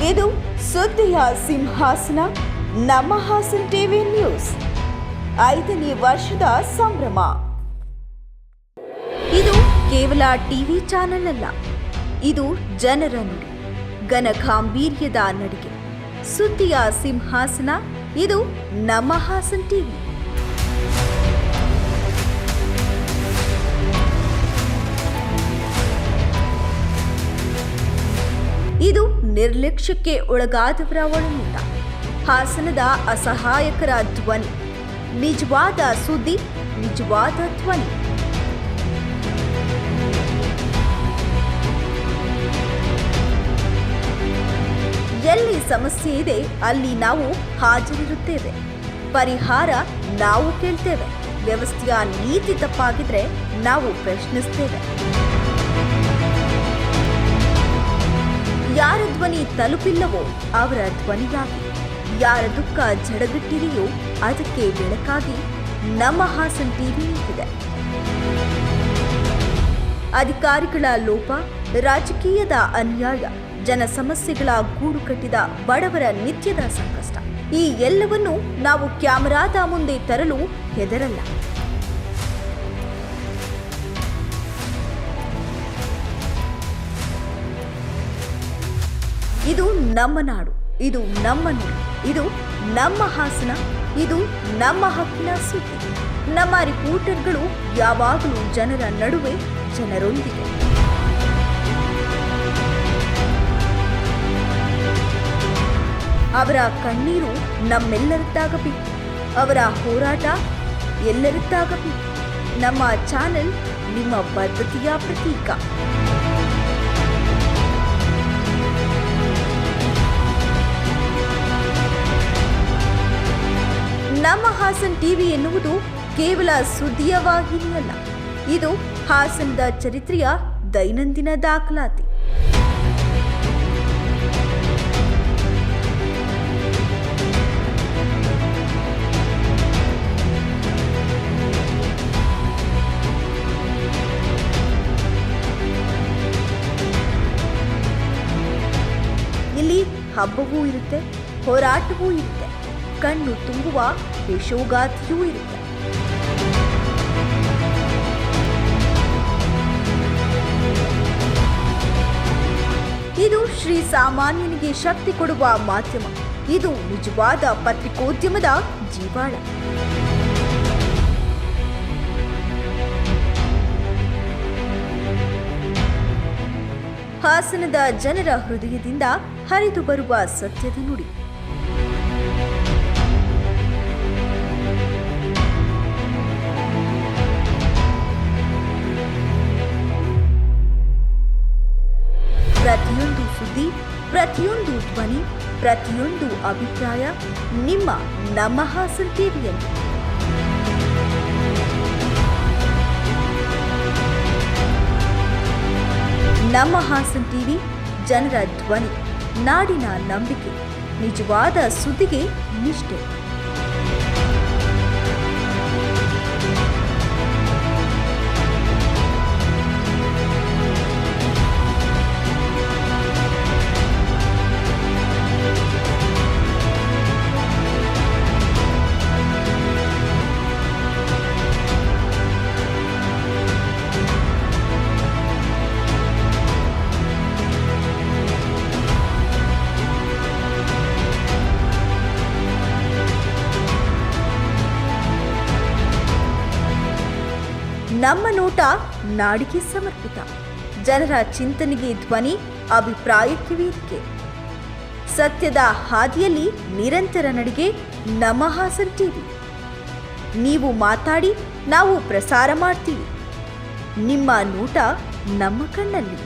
ಇದು ಸುದ್ದಿಯ ಸಿಂಹಾಸನ ನಮ್ಮ ಹಾಸನ್ ಟಿವಿ ನ್ಯೂಸ್ 5ನೇ ವರ್ಷದ ಸಂಭ್ರಮ. ಇದು ಕೇವಲ ಟಿವಿ ಚಾನೆಲ್ ಅಲ್ಲ, ಇದು ಜನರ ನುಡಿ, ಘನಗಾಂಭೀರ್ಯದ ನಡಿಗೆ. ಸುದ್ದಿಯ ಸಿಂಹಾಸನ ಇದು ನಮ್ಮ ಹಾಸನ್ ಟಿವಿ. ಇದು ನಿರ್ಲಕ್ಷ್ಯಕ್ಕೆ ಒಳಗಾದವರ ಒಳನೋಟ, ಹಾಸನದ ಅಸಹಾಯಕರ ಧ್ವನಿ, ನಿಜವಾದ ಸುದ್ದಿ, ನಿಜವಾದ ಧ್ವನಿ. ಎಲ್ಲಿ ಸಮಸ್ಯೆ ಇದೆ ಅಲ್ಲಿ ನಾವು ಹಾಜರಿರುತ್ತೇವೆ, ಪರಿಹಾರ ನಾವು ಕೇಳ್ತೇವೆ, ವ್ಯವಸ್ಥೆಯ ನೀತಿ ತಪ್ಪಾಗಿದ್ರೆ ನಾವು ಪ್ರಶ್ನಿಸ್ತೇವೆ. ಯಾರ ಧ್ವನಿ ತಲುಪಿಲ್ಲವೋ ಅವರ ಧ್ವನಿಯಾಗಿ, ಯಾರ ದುಃಖ ಜಡಗಟ್ಟಿದೆಯೋ ಅದಕ್ಕೆ ಬೆಳಕಾಗಿ ನಮ್ಮ ಹಾಸನ್ ಟಿವಿ ನಿಂತಿದೆ. ಅಧಿಕಾರಿಗಳ ಲೋಪ, ರಾಜಕೀಯದ ಅನ್ಯಾಯ, ಜನ ಸಮಸ್ಯೆಗಳ ಗೂಡು ಕಟ್ಟಿದ ಬಡವರ ನಿತ್ಯದ ಸಂಕಷ್ಟ, ಈ ಎಲ್ಲವನ್ನೂ ನಾವು ಕ್ಯಾಮೆರಾದ ಮುಂದೆ ತರಲು ಹೆದರಲ್ಲ. ಇದು ನಮ್ಮ ನಾಡು, ಇದು ನಮ್ಮ ನುಡಿ, ಇದು ನಮ್ಮ ಹಾಸನ, ಇದು ನಮ್ಮ ಹಕ್ಕಿನ ಸುದ್ದಿ. ನಮ್ಮ ರಿಪೋರ್ಟರ್ಗಳು ಯಾವಾಗಲೂ ಜನರ ನಡುವೆ, ಜನರೊಂದಿಗೆ. ಅವರ ಕಣ್ಣೀರು ನಮ್ಮೆಲ್ಲರದ್ದಾಗಬೇಕು, ಅವರ ಹೋರಾಟ ಎಲ್ಲರದ್ದಾಗಬೇಕು. ನಮ್ಮ ಚಾನೆಲ್ ನಿಮ್ಮ ಬದ್ಧತೆಯ ಪ್ರತೀಕ. ನಮ್ಮ ಹಾಸನ್ ಟಿವಿ ಎನ್ನುವುದು ಕೇವಲ ಸುದ್ದಿಯ ವಾಹಿನಿಯಲ್ಲ, ಇದು ಹಾಸನದ ಚರಿತ್ರೆಯ ದೈನಂದಿನ ದಾಖಲಾತಿ. ಇಲ್ಲಿ ಹಬ್ಬವೂ ಇರುತ್ತೆ, ಹೋರಾಟವೂ ಇರುತ್ತೆ, ಕಣ್ಣು ತುಂಬುವ ಯಶೋಗಾಥೆಯೂ ಇರುತ್ತೆ. ಇದು ಶ್ರೀ ಸಾಮಾನ್ಯನಿಗೆ ಶಕ್ತಿ ಕೊಡುವ ಮಾಧ್ಯಮ, ಇದು ನಿಜವಾದ ಪತ್ರಿಕೋದ್ಯಮದ ಜೀವಾಳ. ಹಾಸನದ ಜನರ ಹೃದಯದಿಂದ ಹರಿದು ಬರುವ ಸತ್ಯದ ನುಡಿ. ಪ್ರತಿಯೊಂದು ಸುದ್ದಿ, ಪ್ರತಿಯೊಂದು ಧ್ವನಿ, ಪ್ರತಿಯೊಂದು ಅಭಿಪ್ರಾಯ ನಿಮ್ಮ ನಮ್ಮ ಹಾಸನ್ ಟಿವಿಯಲ್ಲಿ. ನಮ್ಮ ಹಾಸನ್ ಟಿವಿ ಜನರ ಧ್ವನಿ, ನಾಡಿನ ನಂಬಿಕೆ, ನಿಜವಾದ ಸುದ್ದಿಗೆ ನಿಷ್ಠೆ. ನಮ್ಮ ನೋಟ ನಾಡಿಗೆ ಸಮರ್ಪಿತ, ಜನರ ಚಿಂತನೆಗೆ ಧ್ವನಿ, ಅಭಿಪ್ರಾಯಕ್ಕೆ ವೇದಿಕೆ. ಸತ್ಯದ ಹಾದಿಯಲ್ಲಿ ನಿರಂತರ ನಡಿಗೆ ನಮ್ಮ ಹಾಸನ್ ಟಿವಿ. ನೀವು ಮಾತಾಡಿ, ನಾವು ಪ್ರಸಾರ ಮಾಡ್ತೀವಿ. ನಿಮ್ಮ ನೋಟ ನಮ್ಮ ಕಣ್ಣಲ್ಲಿ.